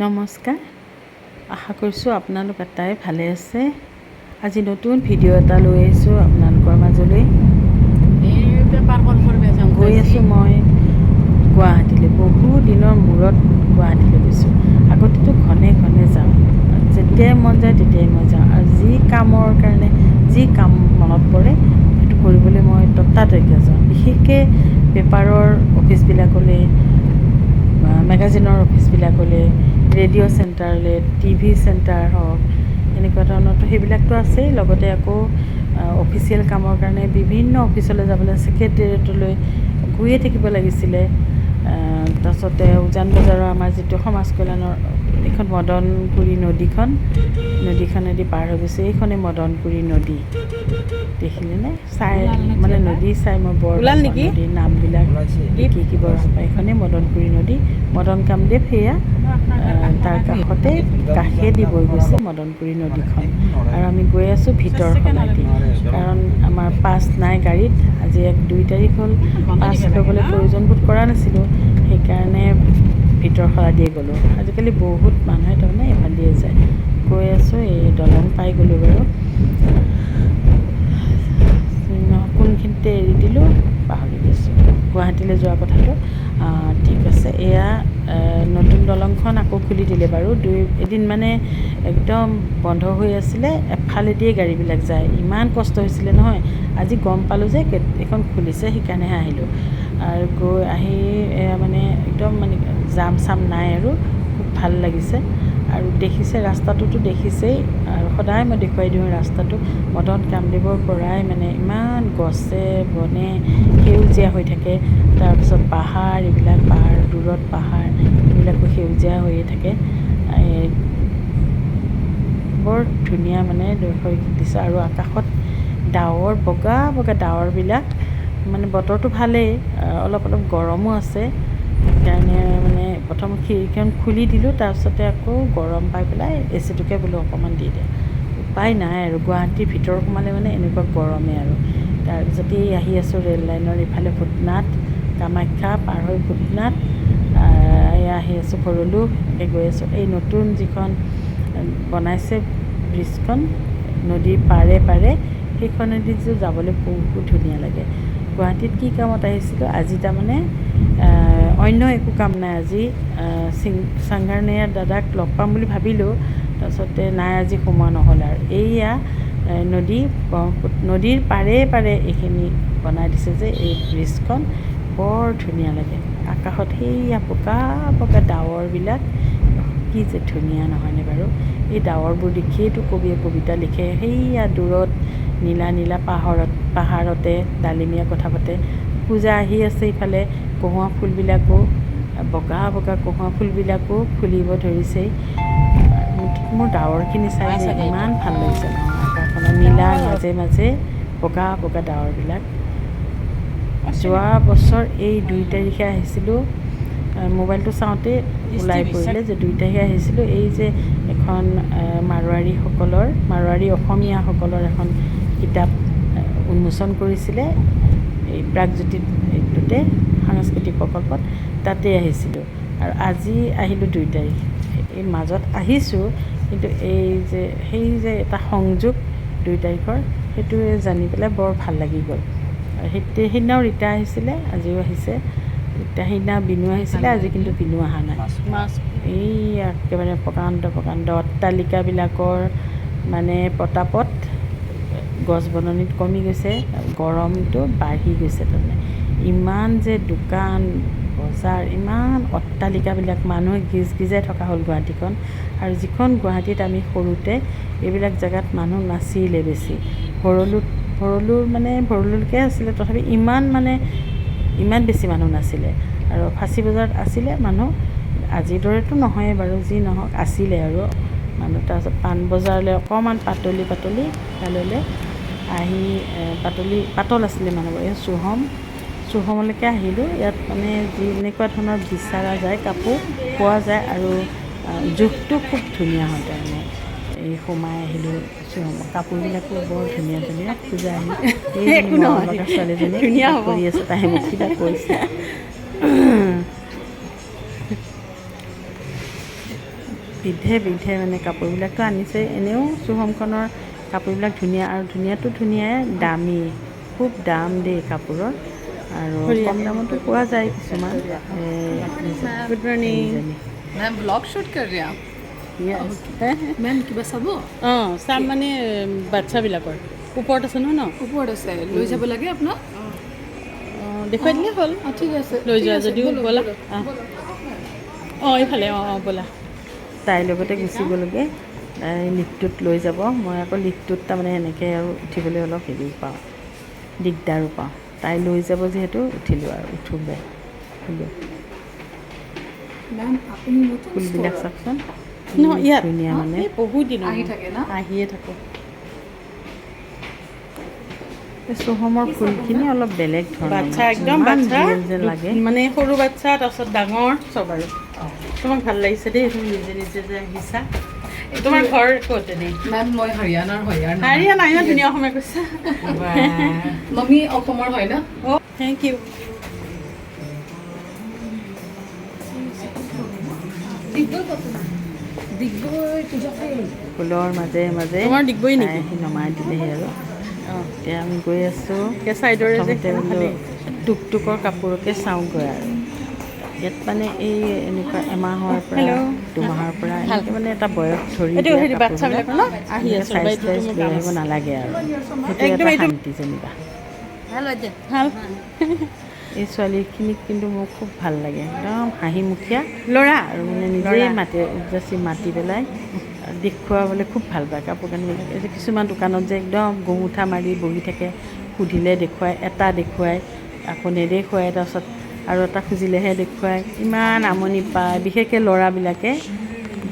নমস্কাৰ, আশা কৰিছোঁ আপোনালোক এটাই ভালে আছে। আজি নতুন ভিডিঅ' এটা লৈ আহিছোঁ আপোনালোকৰ মাজলৈ। গৈ আছোঁ মই গুৱাহাটীলৈ। বহু দিনৰ মূৰত গুৱাহাটীলৈ গৈছোঁ। আগতেতো ঘনে ঘনে যাওঁ, যেতিয়াই মন যায় তেতিয়াই মই যাওঁ, আৰু যি কামৰ কাৰণে যি কাম মনত পৰে সেইটো কৰিবলৈ মই ততাতৈয়াকে যাওঁ। বিশেষকৈ পেপাৰৰ অফিচবিলাকলৈ, মেগাজিনৰ অফিচবিলাকলৈ, ৰেডিঅ' চেণ্টাৰলৈ, টিভি চেণ্টাৰ হওক, এনেকুৱা ধৰণৰতো সেইবিলাকতো আছেই। লগতে আকৌ অফিচিয়েল কামৰ কাৰণে বিভিন্ন অফিচলৈ যাবলৈ, ছেক্ৰেটেৰিয়েটলৈ গৈয়ে থাকিব লাগিছিলে। তাৰপাছতে উজান বজাৰৰ আমাৰ যিটো সমাজ কল্যাণৰ এইখন মদনপুৰী নদীখনেদি পাৰ হৈ গৈছে। এইখনেই মদনপুৰী নদী, দেখিলেনে? চাই মানে নদী চাই মই বৰ নদীৰ নামবিলাক কি বৰ ভাল পায়। এইখনেই মদনপুৰী নদী, মদন কামদেৱ সেয়া তাৰ কাষেদি বৈ গৈছে মদনপুৰী নদীখন। আৰু আমি গৈ আছোঁ ভিতৰ সলাইদি, কাৰণ আমাৰ পাছ নাই গাড়ীত। আজি 2 তাৰিখ হ'ল, পাছ ল'বলৈ প্ৰয়োজন বোধ কৰা নাছিলোঁ, সেইকাৰণে ভিতৰ সলাইদিয়ে গ'লোঁ। আজিকালি বহুত মানুহে তাৰমানে এইফালেদিয়ে যায়। গৈ আছোঁ, এই দলং পাই গ'লোঁ বাৰু। কোনখিনিতে এৰি দিলোঁ পাহৰি গৈছোঁ, গুৱাহাটীলৈ যোৱা কথাটো। ঠিক আছে, এয়া নতুন দলংখন আকৌ খুলি দিলে বাৰু। এদিন মানে একদম বন্ধ হৈ আছিলে, এফালেদিয়ে গাড়ীবিলাক যায়, ইমান কষ্ট হৈছিলে নহয়। আজি গম পালোঁ যে এইখন খুলিছে, সেইকাৰণেহে আহিলোঁ। আৰু গৈ আহি মানে একদম মানে জাম চাম নাই আৰু খুব ভাল লাগিছে। আৰু দেখিছে ৰাস্তাটোতো দেখিছেই, আৰু সদায় মই দেখুৱাই দিওঁ ৰাস্তাটো। মদন কামদেৱৰ পৰাই মানে ইমান গছে বনে সেউজীয়া হৈ থাকে। তাৰপিছত পাহাৰ, এইবিলাক পাহাৰ, দূৰত পাহাৰ, এইবিলাকো সেউজীয়া হৈয়ে থাকে। বৰ ধুনীয়া মানে হৈ দিছে। আৰু আকাশত ডাৱৰ, বগা বগা ডাৱৰবিলাক, মানে বতৰটো ভালেই, অলপ অলপ গৰমো আছে। সেইকাৰণে মানে প্ৰথম খিৰিকীখন খুলি দিলোঁ, তাৰপিছতে আকৌ গৰম পাই পেলাই এচিটোকে বোলো অকণমান দি দে। উপায় নাই আৰু, গুৱাহাটীৰ ভিতৰ সোমালে মানে এনেকুৱা গৰমেই আৰু। তাৰপিছতে আহি আছোঁ ৰে'ল লাইনৰ ইফালে ভূটনাথ, কামাখ্যা পাৰ হৈ ভূটনাথ, আহি আছোঁ ভৰলু, এনেকৈ গৈ আছোঁ। এই নতুন যিখন বনাইছে ব্ৰিজখন নদীৰ পাৰে পাৰে, সেইখনেদি যাবলৈ বহুত ধুনীয়া লাগে। গুৱাহাটীত কি কামত আহিছিলোঁ আজি, তাৰমানে অন্য একো কাম নাই আজি। চাংঘাৰনিয়াৰ দাদাক লগ পাম বুলি ভাবিলোঁ, তাৰপিছতে নাই, আজি সময় নহ'ল। আৰু এইয়া নদীৰ পাৰে পাৰে এইখিনি বনাই দিছে যে, এই ব্ৰিজখন বৰ ধুনীয়া লাগে। আকাশত সেইয়া বগা বগা ডাৱৰবিলাক, কি যে ধুনীয়া নহয়নে বাৰু। এই ডাৱৰবোৰ দেখিয়েইতো কবিয়ে কবিতা লিখে। সেইয়া দূৰত নীলা নীলা পাহাৰতে ডালিমীয়া কথা পাতে। পূজা আহি আছে, ইফালে কহুৱা ফুলবিলাকো, বগা বগা কহুৱা ফুলবিলাকো ফুলিব ধৰিছেই। মোৰ ডাৱৰখিনি চাই যে ইমান ভাল লাগিছে নহয়, আকাশখনৰ নীলাৰ মাজে মাজে বগা বগা ডাৱৰবিলাক। যোৱা বছৰ এই 2 তাৰিখে আহিছিলোঁ, মোবাইলটো চাওঁতে ওলাই পৰিলে যে 2 তাৰিখে আহিছিলোঁ। এই যে এখন মাৰোৱাৰী অসমীয়াসকলৰ এখন কিতাপ উন্মোচন কৰিছিলে, এই প্ৰাগজ্যোতিত এইটোতে সাংস্কৃতিক প্ৰকল্পত, তাতে আহিছিলোঁ। আৰু আজি আহিলোঁ 2 তাৰিখ। এই মাজত আহিছোঁ, কিন্তু সেই যে এটা সংযোগ 2 তাৰিখৰ, সেইটোৱে জানি পেলাই বৰ ভাল লাগি গ'ল। সেইদিনাও ৰীতা আহিছিলে, আজিও আহিছে। সেইদিনা বিনু আহিছিলে, আজি কিন্তু বিনু অহা নাই। এই একেবাৰে প্ৰকাণ্ড অট্টালিকাবিলাকৰ মানে পতাপত গছ বননিত কমি গৈছে, গৰমটো বাঢ়ি গৈছে। তাৰমানে ইমান যে দোকান বজাৰ, ইমান অট্টালিকাবিলাক, মানুহে গিজগিজাই থকা হ'ল গুৱাহাটীখন। আৰু যিখন গুৱাহাটীত আমি সৰুতে এইবিলাক জেগাত মানুহ নাছিলে বেছি। ভৰলুলৈকে আছিলে, তথাপি ইমান বেছি মানুহ নাছিলে। আৰু ফাঁচী বজাৰত আছিলে মানুহ, আজিৰ দৰেতো নহয়েই বাৰু, যি নহওক আছিলে আৰু মানুহ। তাৰপিছত পাণবজাৰলৈ অকণমান পাতলি তালৈ আহি, পাতল আছিলে মানুহবোৰ। এই চুহমলৈকে আহিলোঁ। ইয়াত মানে যেনেকুৱা ধৰণৰ বিচাৰা যায় কাপোৰ পোৱা যায়, আৰু জোখটো খুব ধুনীয়া হয়। তাৰমানে এই সোমাই আহিলোঁ চুহমত, কাপোৰবিলাকো বৰ ধুনীয়া ধুনীয়া। পূজা আহি এই মৰম লগা ছোৱালীজনীয়ে কিবা কৰি আছে, তাই মোক কিবা কৈছে। বিধে বিধে মানে কাপোৰবিলাকতো আনিছে। এনেও শুভমখনৰ কাপোৰবিলাক ধুনীয়া, আৰু ধুনীয়াটো ধুনীয়াই, দামী, খুব দাম দেই কাপোৰৰ, আৰু কম দামতো পোৱা যায় কিছুমান। Good morning ma'am blog shoot कर रहे हैं आप मैम কিবা চাব অঁ চাম মানে বাচ্ছাবিলাকৰ ওপৰত আছে নহয় ন? ওপৰত আছে লৈ যাব লাগে আপোনাক অঁ দেখুৱাই দিলেই হ'ল। ঠিক আছে লৈ যোৱা যদিও ব'লা। অঁ এইফালে অঁ ব'লা। তাইৰ লগতে গুচি গ'লোগৈ, তাই লিফ্টটোত লৈ যাব। মই আকৌ লিফ্টটোত তাৰমানে এনেকৈ আৰু উঠিবলৈ অলপ হেৰিও পাওঁ, দিগদাৰো পাওঁ। তাই লৈ যাব যিহেতু উঠিলোঁ আৰু উঠোগৈ। मैम আপুনি নতুন ফুলবিলাক চাওকচোন, নহয় ইয়াত ধুনীয়া মানে বহুত দিন আহি থাকে না আহিয়ে থাকোঁ। শুভমৰ ফুলখিনি অলপ বেলেগ ধৰণৰ, বাচ্ছা একদম ইমান বাচ্ছা ৰিয়েল যেন লাগে। মানে সৰু বাচ্ছা তাৰপিছত ডাঙৰ চব আৰু তোমাক ভাল লাগিছে দেই তুমি নিজে নিজে যে আহিছা। তোমাৰ ঘৰ ক'ত এনেই? মেম মই হাৰিয়ানাৰ হয়। হাৰিয়ানা ইমান ধুনীয়া অসমীয়া কৈছা। মম্মী অসমৰ হয় না? অ' থেংক ইউ। ফুলৰ মাজে মাজে তোমাৰ ডিগবৈ নেকি? তাই নমাই দিলেহি আৰু এতিয়া আমি গৈ আছোঁ। চাইডৰে যে প্ৰথমতে বোলো টুকটুকৰ কাপোৰকে চাওঁগৈ আৰু ইয়াত মানে এই এনেকুৱা এমাহৰ পৰা দুমাহৰ পৰা এনেকৈ মানে এটা বয়স ধৰি এইটো দিয়া হেৰি কাপোৰবিলাক বাচ্ছাবিলাকৰ ন আহি আছে চাইজ বাইদেউ টাইজ মোৰ লৈ কাম আহিব আছে নালাগে আৰু সেইটো একদম এটা এইটো শান্তি যেনিবা। ভাল এই ছোৱালীখিনিক কিন্তু মোৰ খুব ভাল লাগে, একদম হাঁহিমুখীয়া ল'ৰা আৰু মানে নিজেই উপজাচি মাতি পেলাই দেখুৱাবলৈ খুব ভাল পায় কাপোৰ কানিবিলাক। এই যে কিছুমান দোকানত যে একদম গঙুঠা মাৰি বহি থাকে, সুধিলে দেখুৱায়, এটা দেখুৱায় আকৌ নেদেখুৱায়, তাৰপাছত আৰু এটা খুজিলেহে দেখুৱায়। ইমান আমনি পায়, বিশেষকৈ ল'ৰাবিলাকে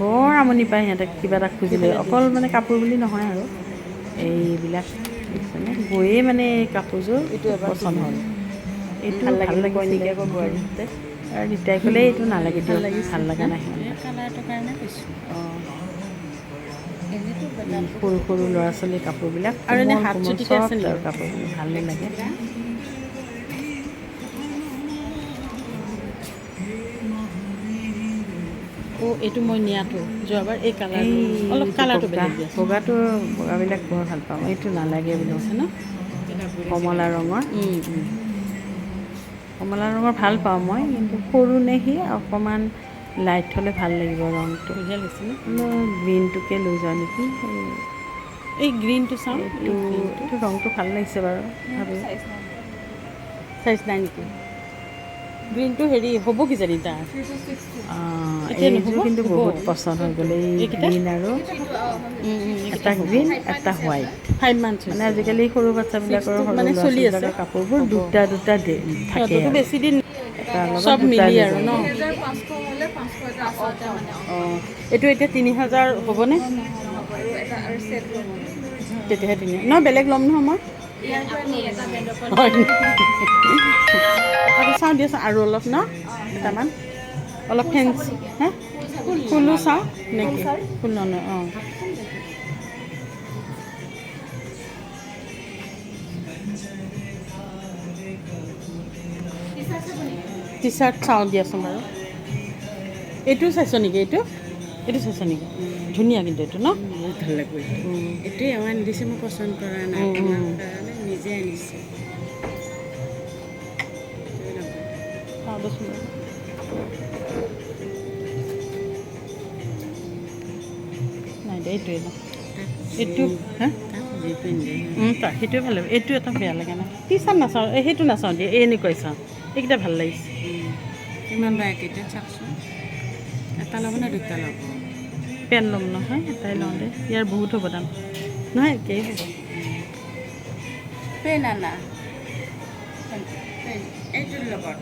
বৰ আমনি পায় সিহঁতক কিবা এটা খুজিলে। অকল মানে কাপোৰ বুলি নহয় আৰু এইবিলাক মানে গৈয়ে মানে এই কাপোৰযোৰ পচন্দ হ'ল। এইটো ভাল লাগিছিলে বোৱাৰীহঁতে, আৰু নিতাই ক'লে এইটো নালাগে দিয়ক, ভাল লগা নাই কালাৰটোৰ কাৰণে কৈছোঁ। সৰু সৰু ল'ৰা ছোৱালীৰ কাপোৰবিলাক আৰু এনে কোমল হাত কোমল চুটিকে আছে চফ্ট নেকি? আৰু কাপোৰবিলাক ভালেই লাগে। অ' এইটো মই নিয়াটো যোৱাবাৰ এই কালাৰ এই অলপ কালাৰটো বেলেগ দিয়া আছে বগাবিলাক বৰ ভাল পাওঁ। এইটো নালাগে বুলি কৈছে ন, কমলা ৰঙৰ। কমলা ৰঙৰ ভাল পাওঁ মই, কিন্তু সৰু নে সি অকণমান লাইট হ'লে ভাল লাগিব ৰংটো। বঢ়িয়া লাগিছে ন? গ্ৰীণটোকে লৈ যাওঁ নেকি। এই গ্ৰীণটো চাওঁ, এইটো ৰংটো ভাল লাগিছে বাৰু। চাইজ নাই নেকি? গ্ৰীণটো হেৰি হ'ব কিজানি তাৰ এইযোৰ কিন্তু বহুত পচন্দ হৈ গ'ল, এই গ্ৰীণ আৰু এটা গ্ৰীণ এটা হোৱাইট। 5 months মানে আজিকালি সৰু বাচ্ছাবিলাকৰ সৰু মানে ল'ৰা চলি আছে ছোৱালীবিলাকৰ কাপোৰবোৰ দুটা দুটা থাকে আৰু বেছি দিন এটাৰ লগত চব দুটা মিলি হৈ আৰু যায়। ন? অঁ এইটো এতিয়া 3000 হ'বনে? তেতিয়াহে নহয় বেলেগ ল'ম নহয় মই। আকৌ চাওঁ দিয়াচোন আৰু অলপ ন এটামান অলপ ফেঞ্চি হা ফুলো চাওঁ নেকি? ফুল নহয় অঁ টি চাৰ্ট চাওঁ দিয়াচোন বাৰু। এইটো চাইছ নেকি? এইটো চাইছ নেকি? ধুনীয়া কিন্তু এইটো ন, বহুত ভাল লাগিব। এইটোৱে আমাৰ আনিছে, মই পচন্দ কৰা নাই কাৰণে নিজে আনিছে। নাই দে এইটোৱে ন, এইটো হা সেইটোৱে ভাল লাগিব। এইটো এটা বেয়া লগা নাই। টি চাৰ্ট নাচাওঁ, সেইটো নাচাওঁ দিয়া, এই এনেকুৱাই চাওঁ। এইকেইটা ভাল লাগিছে। কিমান বা এইকেইটা চাওকচোন, এটা ল'ব নে দুটা ল'ব? পেণ্ট ল'ম নহয়, এটাই লওঁ দে, ইয়াৰ বহুত হ'ব দাম নহয়, একেই হ'ব। পেণ্ট আনা এইটোৰ লগত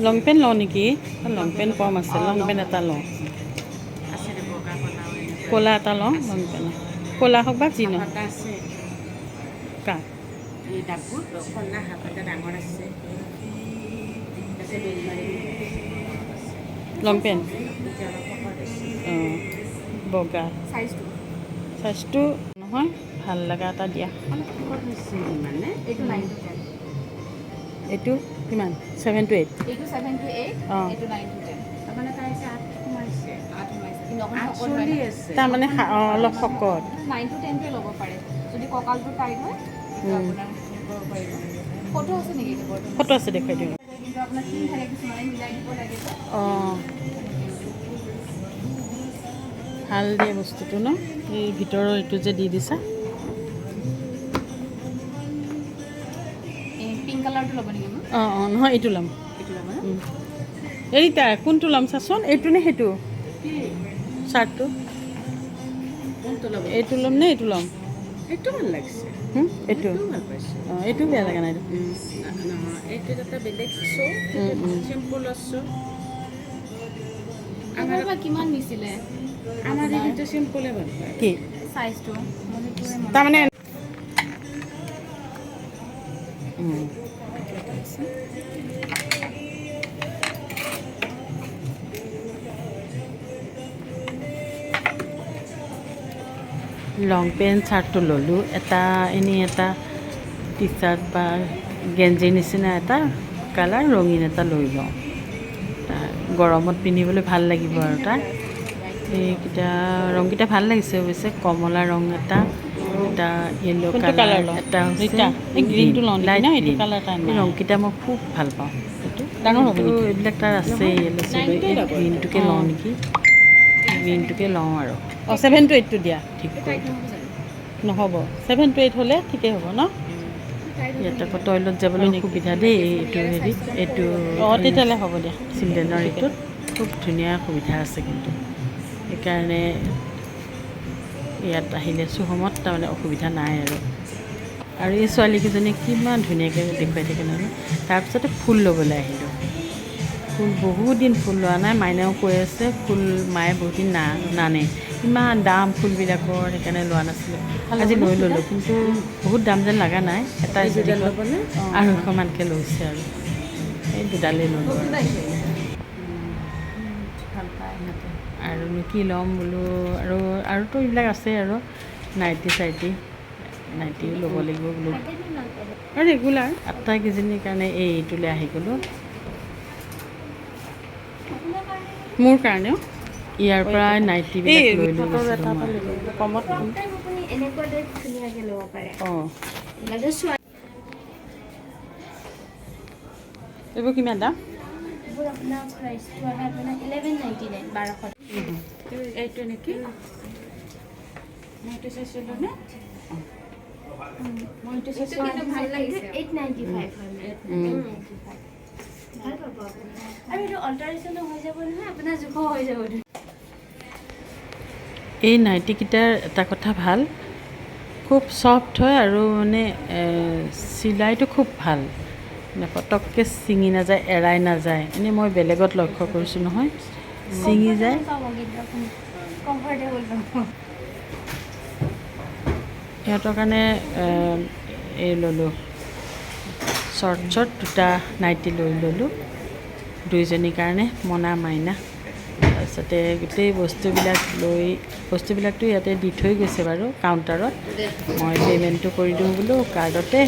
লং পেণ্ট লওঁ নেকি? লং পেণ্ট কম আছে, লং পেণ্ট এটা লওঁ। ক'লা এটা লওঁ, লং পেণ্ট ক'লা হওক বা যি নহওক। কাৰ লং পেণ্ট অঁ বগা চাইজটো নহয়, ভাল লগা এটা দিয়া। মানে এইটো এইটো কিমান 7 to 8 এইটো 7 to 8 অঁ এইটো 9 to 10 তাৰমানে তাই আছে 8 সোমাইছে 8 সোমাইছে কিন্তু অকণ শকত হয় চলি ন। আছে তাৰমানে অলপ শকত 9 to 10 টোৱে ল'ব পাৰে যদি কঁকালটো টাইট হয় তেতিয়া আপোনাৰ কৰিব পাৰিব ফটো আছে নেকি বৰ্তমান ফটো আছে দেখুৱাই দিওঁ কিন্তু আপোনাৰ কি থাকে কিছুমানে মিলাই দিব লাগে অঁ ভাল দিয়ে বস্তুটো ন এই ভিতৰৰ এইটো যে দি দিছা এই পিংক কালাৰটো ল'ব নেকি মই অঁ অঁ নহয় এইটো ল'ম এইটো ল'ব এইটা কোনটো ল'ম চাচোন এইটো নে সেইটো চাৰ্টটো কোনটো ল'ব এইটো ল'ম নে এইটো ল'ম এইটো ভাল লাগিছে এইটো ভাল পাইছোঁ অঁ এইটো বেয়া লগা নাই নহয় এইটো এটা বেলেগ শ্ব' চিম্পুলৰ শ্ব' আমাৰ বা কিমান নিছিলে আমাৰ কিন্তু চিম্পুলে ভাল পায় কি চাইজটো মই সেইটোৱে মনত তাৰমানে লং পেণ্ট চাৰ্টটো ল'লোঁ এটা এনেই এটা টি চাৰ্ট বা গেঞ্জিৰ নিচিনা এটা কালাৰ ৰঙীন এটা লৈ লওঁ গৰমত পিন্ধিবলৈ ভাল লাগিব আৰু তাক এইকেইটা ৰংকেইটা ভাল লাগিছে অৱশ্যে কমলা ৰং এটা এটা য়েল্ল' কোনটো কালাৰ কালাৰ লওঁ? এটা ৰিতা, এই গ্ৰীণটো লওঁ নেকি লাইট ন? এইটো গ্ৰীণ কালাৰ এটা এই নাই। ৰংকেইটা মই খুব ভাল পাওঁ এইটো ডাঙৰ হ'ব কিন্তু নেকি? এইবিলাক তাৰ আছে য়েল্ল' চেল্ল' এই গ্ৰীণটোকে লওঁ নেকি গ্ৰীণটোকে লওঁ আৰু অঁ 7 to 8টো দিয়া ঠিক কৰি নহ'ব 7 to 8 হ'লে ঠিকেই হ'ব ন ইয়াত আকৌ টয়লেট যাবলৈ হয় নেকি? সুবিধা দেই এইটো হেৰিত এইটো অঁ তেতিয়াহ'লে হ'ব দিয়া চিলড্ৰেনৰ এইটোত খুব ধুনীয়া সুবিধা আছে কিন্তু সেইকাৰণে ইয়াত আহিলে চুহমত তাৰমানে অসুবিধা নাই আৰু এই ছোৱালীকেইজনীয়ে কিমান ধুনীয়াকৈ দেখুৱাই থাকে নহয় তাৰপিছতে ফুল ল'বলৈ আহিলোঁ ফুল বহুত দিন ফুল লোৱা নাই মাইনাও কৈ আছে ফুল মায়ে বহুত দিন নানে ইমান দাম ফুলবিলাকৰ সেইকাৰণে লোৱা নাছিলোঁ আজি লৈ ল'লোঁ কিন্তু বহুত দাম যেন লগা নাই এটা আৰু 200মানকৈ লৈছে আৰু এই দুডালেই ল'লোঁ আৰুনো কি ল'ম বোলো আৰুতো এইবিলাক আছে আৰু নাইটি চাইটি নাইটিও ল'ব লাগিব বোলো আৰু ৰেগুলাৰ আটাইকেইজনীৰ কাৰণে এইটোলৈ আহি গ'লোঁ মোৰ কাৰণেও ইয়াৰ পৰা নাইটিবিলাক লৈ লৈ গৈছিলোঁ মই কমত আপুনি এনেকুৱা টাইপ ধুনীয়াকৈ ল'ব পাৰে অঁ লাগে চোৱা এইবোৰ কিমান দাম এইবোৰ আপোনাৰ প্ৰাইচটো আহে আপোনাৰ 1199 1200 এইটো নেকি মইটো চাইছিলোঁ নে মইটো এইটো কিন্তু ভাল লাগিছে 895 হয় ভাল পাব আপুনি আৰু এইটো অল্টাৰেশ্যনো হৈ যাব নহয় আপোনাৰ জোখ হৈ যাব এই নাইটিকেইটাৰ এটা কথা ভাল খুব ছফ্ট হয় আৰু মানে চিলাইটো খুব ভাল মানে পটককৈ ছিঙি নাযায় এৰাই নাযায় এনেই মই বেলেগত লক্ষ্য কৰিছোঁ নহয় ছিঙি যায় কমফৰ্টেবল পাব সিহঁতৰ কাৰণে এই ল'লোঁ শ্বৰ্ট দুটা নাইটি লৈ ল'লোঁ দুইজনীৰ কাৰণে মনা মাইনা তাৰপিছতে গোটেই বস্তুবিলাকতো ইয়াতে দি থৈ গৈছে বাৰু কাউণ্টাৰত মই পে'মেণ্টটো কৰি দিওঁ বোলো কাৰ্ডতে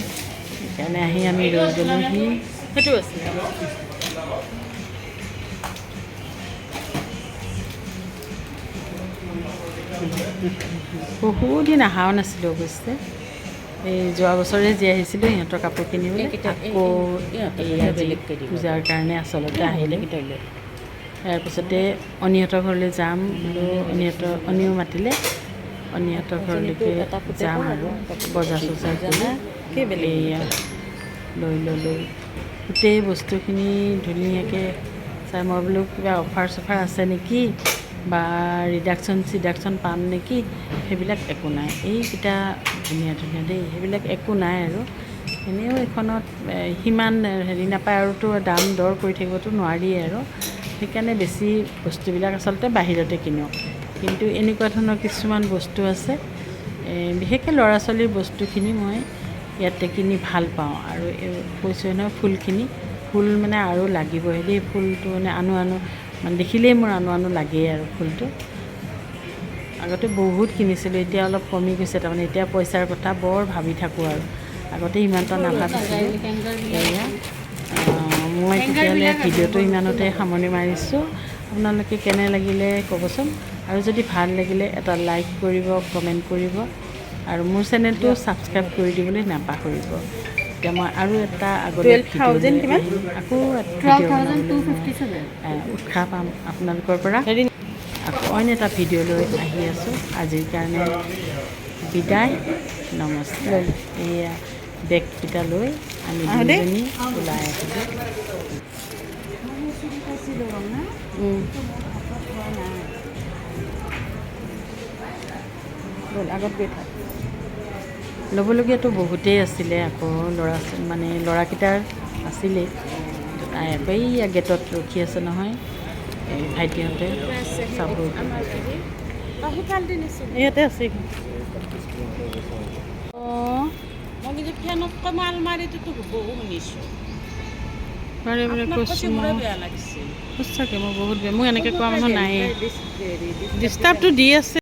সেইকাৰণে আহি আমি লৈ গ'লোঁহি সেইটো আছে বহুত দিন অহাও নাছিলোঁ অৱশ্যে এই যোৱা বছৰে যি আহিছিলোঁ সিহঁতৰ কাপোৰ কিনিবলৈ আকৌ পূজাৰ কাৰণে আচলতে আহিলে তাৰপিছতে অনিহঁতৰ ঘৰলৈ যাম বোলো অনিও মাতিলে অনিহঁতৰ ঘৰলৈকে যাম আৰু বজাৰ চজাৰ কৰি এয়া লৈ ল'লোঁ গোটেই বস্তুখিনি ধুনীয়াকৈ চাই মই বোলো কিবা অফাৰ চফাৰ আছে নেকি বা ৰিডাকশ্যন পাম নেকি সেইবিলাক একো নাই এইকেইটা ধুনীয়া দেই সেইবিলাক একো নাই আৰু এনেও এইখনত সিমান হেৰি নাপায় আৰুতো দাম দৰ কৰি থাকিবতো নোৱাৰিয়ে আৰু সেইকাৰণে বেছি বস্তুবিলাক আচলতে বাহিৰতে কিনো কিন্তু এনেকুৱা ধৰণৰ কিছুমান বস্তু আছে বিশেষকৈ ল'ৰা ছোৱালীৰ বস্তুখিনি মই ইয়াতে কিনি ভাল পাওঁ আৰু কৈছোঁ নহয় ফুল মানে আৰু লাগিবই দেই ফুলটো মানে আনো মানে দেখিলেই মোৰ আনো লাগেই আৰু ফুলটো আগতে বহুত কিনিছিলোঁ এতিয়া অলপ কমি গৈছে তাৰমানে এতিয়া পইচাৰ কথা বৰ ভাবি থাকোঁ আৰু আগতে ইমান এটা নাভাবিছিলোঁ এয়া মই তেতিয়াহ'লে ভিডিঅ'টো ইমানতে সামৰণি মাৰিছোঁ। আপোনালোকে কেনে লাগিলে ক'বচোন, আৰু যদি ভাল লাগিলে এটা লাইক কৰিব, কমেণ্ট কৰিব, আৰু মোৰ চেনেলটো ছাবস্ক্ৰাইব কৰি দিবলৈ নাপাহৰিব। এতিয়া মই আৰু এটা আগতে আকৌ উৎসাহ পাম আপোনালোকৰ পৰা। আকৌ অইন এটা ভিডিঅ' লৈ আহি আছোঁ। আজিৰ কাৰণে বিদায়, নমস্কাৰ। এয়া বেগকেইটা লৈ আমি দুজনী ওলাই আহিলোঁ। আগত গৈ থাক। ল'বলগীয়াতো বহুতেই আছিলে, আকৌ ল'ৰাকেইটাৰ আছিলেই। তাই আকৌ এইয়া গেটত ৰখি আছে নহয়, এই ভাইটিহঁতে চাব। ইয়াতে আছে। অঁ, মই কিন্তু ফেনতকৈ মই আলমাৰিটোতো বহু শুনিছোঁ। বাৰে বাৰে কৈছোঁ মই, বেয়া লাগিছে। সঁচাকৈ মই বহুত বেয়া। মোক এনেকৈ কোৱা মানুহ নায়েই। ডিষ্টাৰ্বটো দি আছে।